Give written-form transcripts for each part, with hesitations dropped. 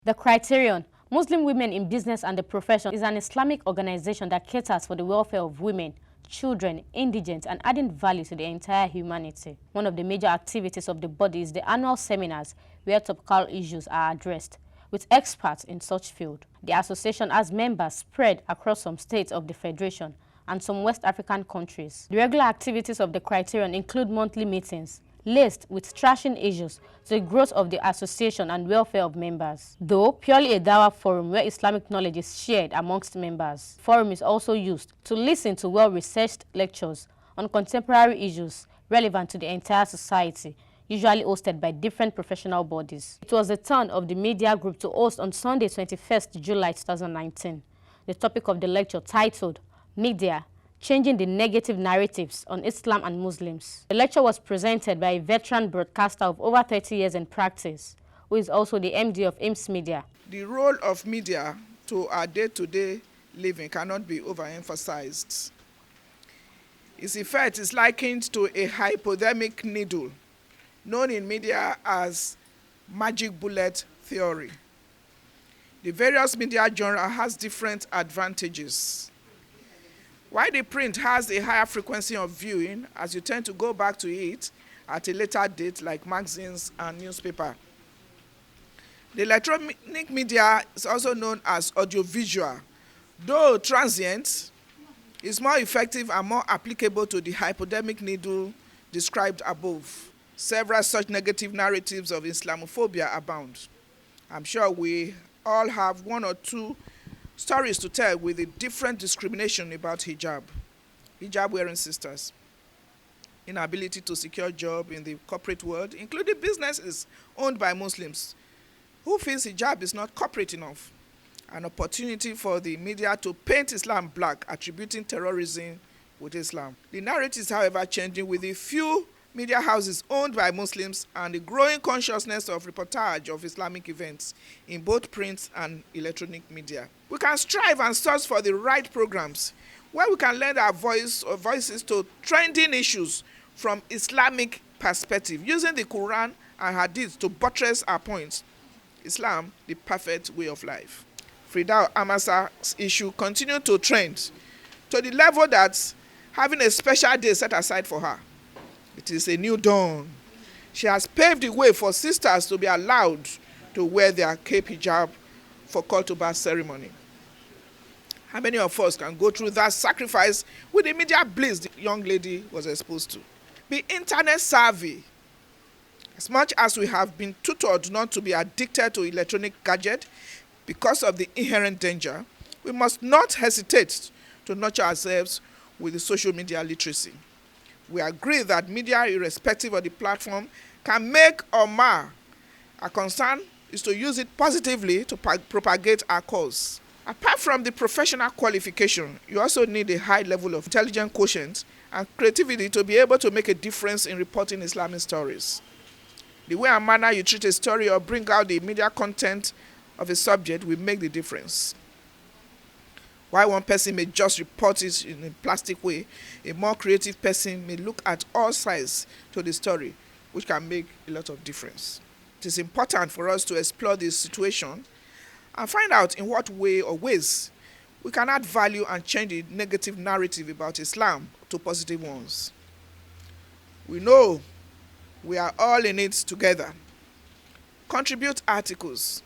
The Criterion, Muslim Women in Business and the Profession, is an Islamic organization that caters for the welfare of women, children, indigents, and adding value to the entire humanity. One of the major activities of the body is the annual seminars where topical issues are addressed, with experts in such field. The association has members spread across some states of the Federation and some West African countries. The regular activities of the Criterion include monthly meetings, laced with trashing issues to the growth of the association and welfare of members. Though purely a dawah forum where Islamic knowledge is shared amongst members, the forum is also used to listen to well-researched lectures on contemporary issues relevant to the entire society, usually hosted by different professional bodies. It was the turn of the media group to host on Sunday, 21st July 2019. The topic of the lecture, titled Media, Changing the Negative Narratives on Islam and Muslims. The lecture was presented by a veteran broadcaster of over 30 years in practice, who is also the MD of IMS Media. The role of media to our day-to-day living cannot be overemphasized. Its effect is likened to a hypodermic needle, known in media as magic bullet theory. The various media genre has different advantages. While the print has a higher frequency of viewing, as you tend to go back to it at a later date, like magazines and newspaper. The electronic media is also known as audiovisual. Though transient, is more effective and more applicable to the hypodermic needle described above. Several such negative narratives of Islamophobia abound. I'm sure we all have one or two stories to tell with a different discrimination about hijab wearing sisters, inability to secure job in the corporate world, including businesses owned by Muslims who feels hijab is not corporate enough, an opportunity for the media to paint Islam black, attributing terrorism with Islam. The narrative is, however, changing with a few media houses owned by Muslims and the growing consciousness of reportage of Islamic events in both print and electronic media. We can strive and search for the right programs where we can lend our voices to trending issues from Islamic perspective, using the Quran and Hadith to buttress our points. Islam, the perfect way of life. Frida Amasa's issue continued to trend to the level that having a special day set aside for her. It is a new dawn. She has paved the way for sisters to be allowed to wear their cape hijab for call to bar ceremony. How many of us can go through that sacrifice with the media bliss the young lady was exposed to? Be internet savvy. As much as we have been tutored not to be addicted to electronic gadget because of the inherent danger, we must not hesitate to nurture ourselves with the social media literacy. We agree that media, irrespective of the platform, can make or mar. Our concern is to use it positively to propagate our cause. Apart from the professional qualification, you also need a high level of intelligent quotient and creativity to be able to make a difference in reporting Islamic stories. The way and manner you treat a story or bring out the media content of a subject will make the difference. While one person may just report it in a plastic way, a more creative person may look at all sides to the story, which can make a lot of difference. It is important for us to explore this situation and find out in what way or ways we can add value and change the negative narrative about Islam to positive ones. We know we are all in it together. Contribute articles,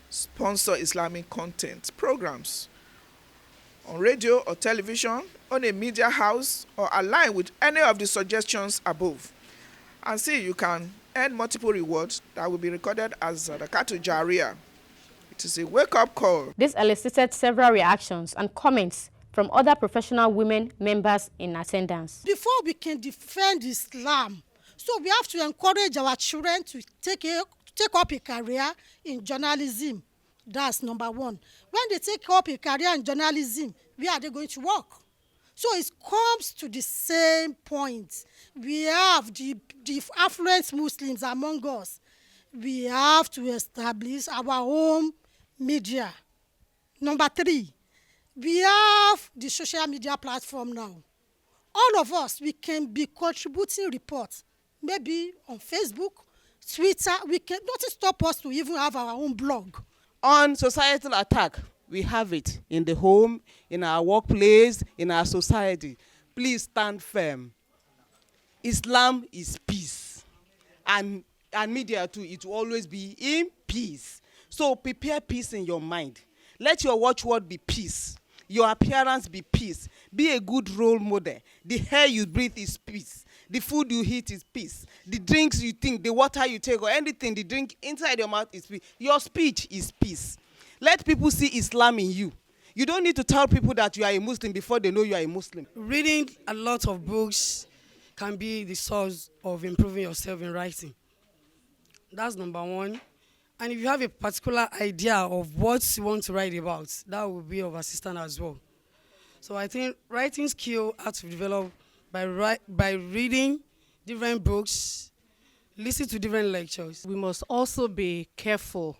sponsor Islamic content, programs, on radio or television, on a media house, or align with any of the suggestions above. And see, you can earn multiple rewards that will be recorded as Zakatu Jariyah. It is a wake-up call. This elicited several reactions and comments from other professional women members in attendance. Before we can defend Islam, so we have to encourage our children to take up a career in journalism. That's number one. When they take up a career in journalism, where are they going to work? So it comes to the same point. We have the affluent Muslims among us. We have to establish our own media. Number three, we have the social media platform now. All of us, we can be contributing reports, maybe on Facebook, Twitter. We can not stop us to even have our own blog. On societal attack, we have it in the home, in our workplace, in our society. Please stand firm. Islam is peace. And media too, it will always be in peace. So prepare peace in your mind. Let your watchword be peace. Your appearance be peace. Be a good role model. The air you breathe is peace. The food you eat is peace. The drinks you think, the water you take, or anything, the drink inside your mouth is peace. Your speech is peace. Let people see Islam in you. You don't need to tell people that you are a Muslim before they know you are a Muslim. Reading a lot of books can be the source of improving yourself in writing. That's number one. And if you have a particular idea of what you want to write about, that will be of assistance as well. So I think writing skill has to be developed by reading different books, listen to different lectures. We must also be careful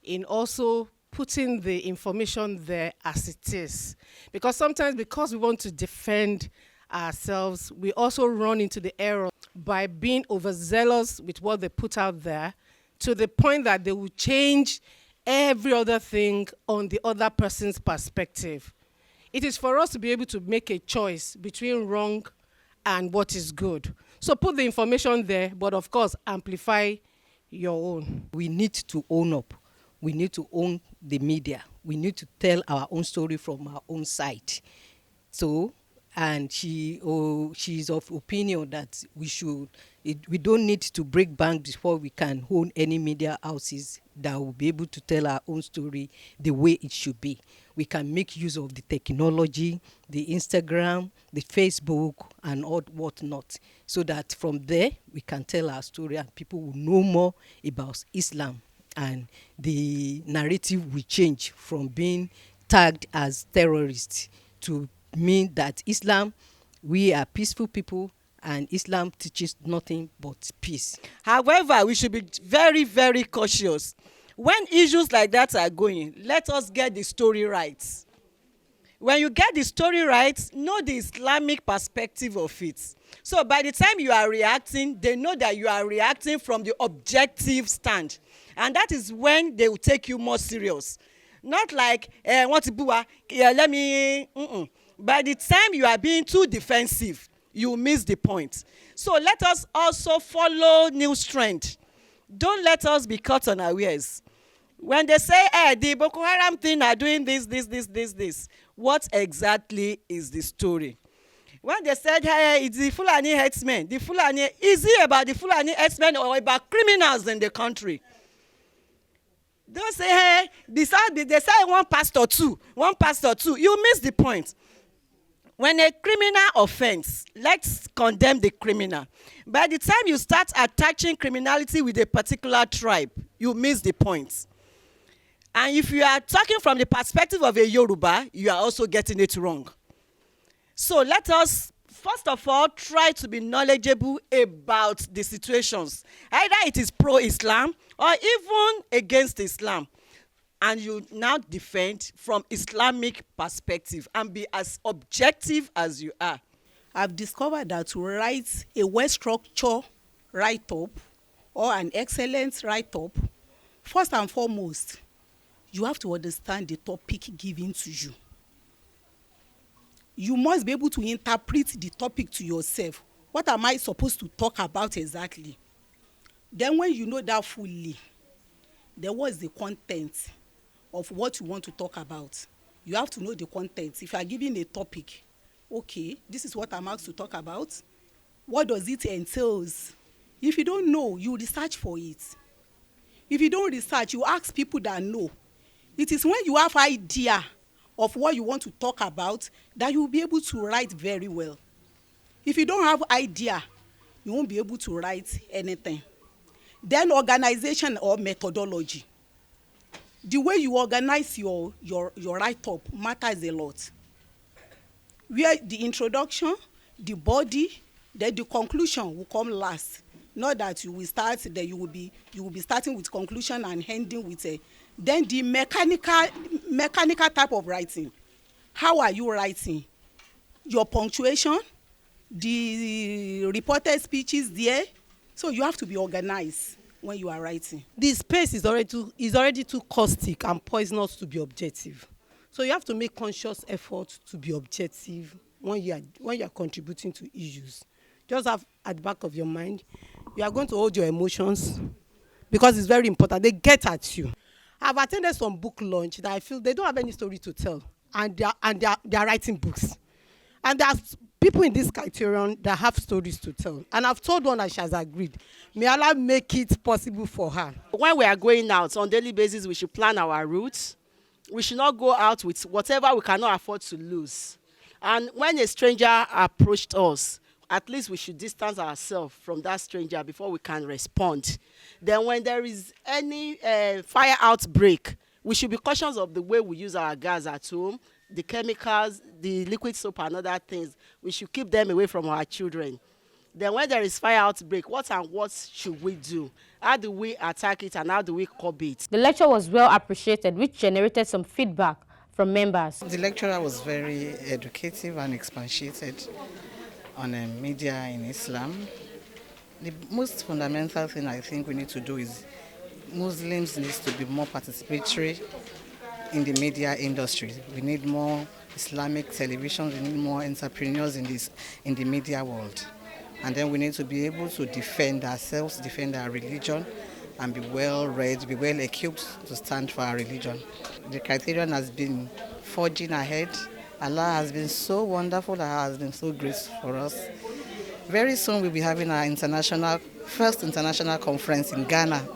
in also putting the information there as it is. Because sometimes because we want to defend ourselves, we also run into the error by being overzealous with what they put out there, to the point that they will change every other thing on the other person's perspective. It is for us to be able to make a choice between wrong and what is good. So put the information there, but of course, amplify your own. We need to own up. We need to own the media. We need to tell our own story from our own side. So, and she's of opinion that we don't need to break bank before we can own any media houses that will be able to tell our own story the way it should be. We can make use of the technology, the Instagram, the Facebook, and all whatnot, so that from there we can tell our story and people will know more about Islam, and the narrative will change from being tagged as terrorists to mean that Islam, we are peaceful people, and Islam teaches nothing but peace. However, we should be very, very cautious. When issues like that are going, let us get the story right. When you get the story right, know the Islamic perspective of it. So by the time you are reacting, they know that you are reacting from the objective stand. And that is when they will take you more serious. Not like, what to do, let me, By the time you are being too defensive, you miss the point. So let us also follow news trend. Don't let us be caught unawares. When they say, the Boko Haram thing are doing this, what exactly is the story? When they said, it's the Fulani herdsmen, is it about the Fulani herdsmen or about criminals in the country? Don't say, they say one pastor two. You miss the point. When a criminal offense, let's condemn the criminal. By the time you start attaching criminality with a particular tribe, you miss the point. And if you are talking from the perspective of a Yoruba, you are also getting it wrong. So let us, first of all, try to be knowledgeable about the situations. Either it is pro-Islam or even against Islam. And you now defend from Islamic perspective and be as objective as you are. I've discovered that to write a well-structured write-up or an excellent write-up, first and foremost, you have to understand the topic given to you. You must be able to interpret the topic to yourself. What am I supposed to talk about exactly? Then when you know that fully, then what is the content of what you want to talk about? You have to know the content. If you are given a topic, okay, this is what I'm asked to talk about. What does it entail? If you don't know, you research for it. If you don't research, you ask people that know. It is when you have idea of what you want to talk about that you will be able to write very well. If you don't have idea, you won't be able to write anything. Then organization or methodology. The way you organize your write-up matters a lot. Where the introduction, the body, then the conclusion will come last. Not that you will start, then you will be starting with conclusion and ending with a. Then the mechanical type of writing. How are you writing? Your punctuation, the reported speeches there. So you have to be organized. when you are writing? The space is already too caustic and poisonous to be objective. So you have to make conscious effort to be objective when you are contributing to issues. Just have at the back of your mind, you are going to hold your emotions because it's very important. They get at you. I've attended some book launch that I feel they don't have any story to tell, and they are writing books. And there are people in this Criterion that have stories to tell. And I've told one that she has agreed. May Allah make it possible for her. When we are going out on daily basis, we should plan our routes. We should not go out with whatever we cannot afford to lose. And when a stranger approached us, at least we should distance ourselves from that stranger before we can respond. Then when there is any fire outbreak, we should be cautious of the way we use our gas at home, the chemicals, the liquid soap and other things. We should keep them away from our children. Then when there is fire outbreak, what should we do? How do we attack it and how do we curb it? The lecture was well appreciated, which generated some feedback from members. The lecturer was very educative and expatiated on media in Islam. The most fundamental thing I think we need to do is Muslims need to be more participatory in the media industry. We need more Islamic television, we need more entrepreneurs in the media world. And then we need to be able to defend ourselves, defend our religion, and be well read, be well equipped to stand for our religion. The Criterion has been forging ahead. Allah has been so wonderful, Allah has been so gracious for us. Very soon we'll be having our first international conference in Ghana.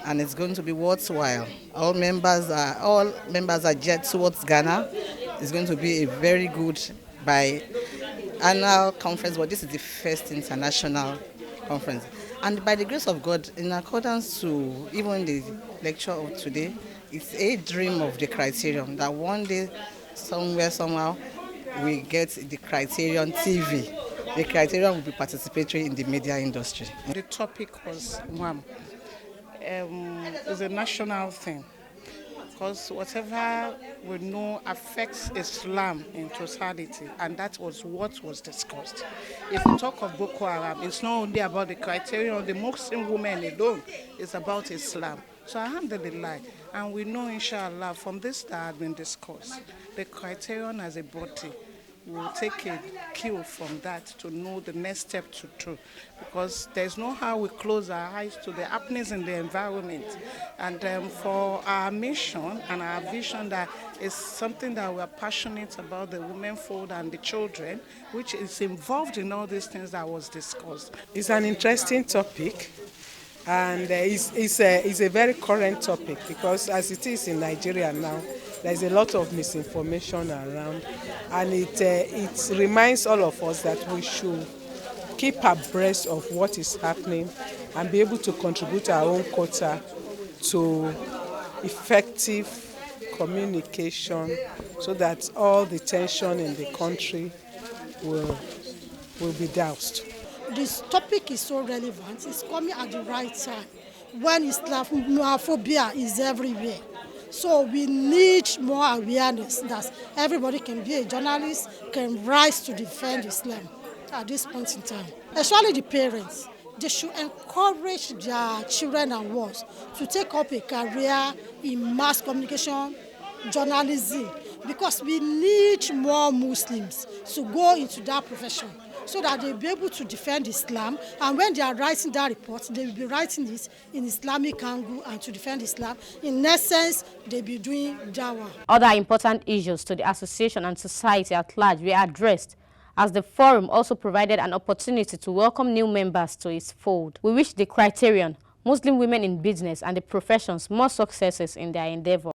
And it's going to be worthwhile. All members are jet towards Ghana. It's going to be a very good biannual conference, but this is the first international conference. And by the grace of God, in accordance to even the lecture of today, it's a dream of the Criterion that one day, somewhere, somehow, we get the Criterion TV. The Criterion will be participatory in the media industry. The topic was is a national thing, because whatever we know affects Islam in totality, and that was what was discussed. If we talk of Boko Haram, it's not only about the Criterion, the Muslim women alone, it's about Islam. So alhamdulillah, and we know inshallah from this that has been discussed, the Criterion as a body will take a cue from that to know the next step to do, because there's no how we close our eyes to the happenings in the environment. And for our mission and our vision, that is something that we are passionate about, the womenfolk and the children, which is involved in all these things that was discussed. It's an interesting topic, and it's a very current topic, because as it is in Nigeria now, there's a lot of misinformation around, and it reminds all of us that we should keep abreast of what is happening and be able to contribute our own quota to effective communication, so that all the tension in the country will be doused. This topic is so relevant. It's coming at the right time when Islamophobia is everywhere. So we need more awareness that everybody can be a journalist, can rise to defend Islam at this point in time. Especially the parents, they should encourage their children and ones to take up a career in mass communication, journalism, because we need more Muslims to go into that profession, so that they'll be able to defend Islam. And when they are writing that report, they will be writing this in Islamic angle and to defend Islam. In essence, they'll be doing dawah. Other important issues to the association and society at large were addressed, as the forum also provided an opportunity to welcome new members to its fold. We wish the Criterion, Muslim women in business and the professions more successes in their endeavor.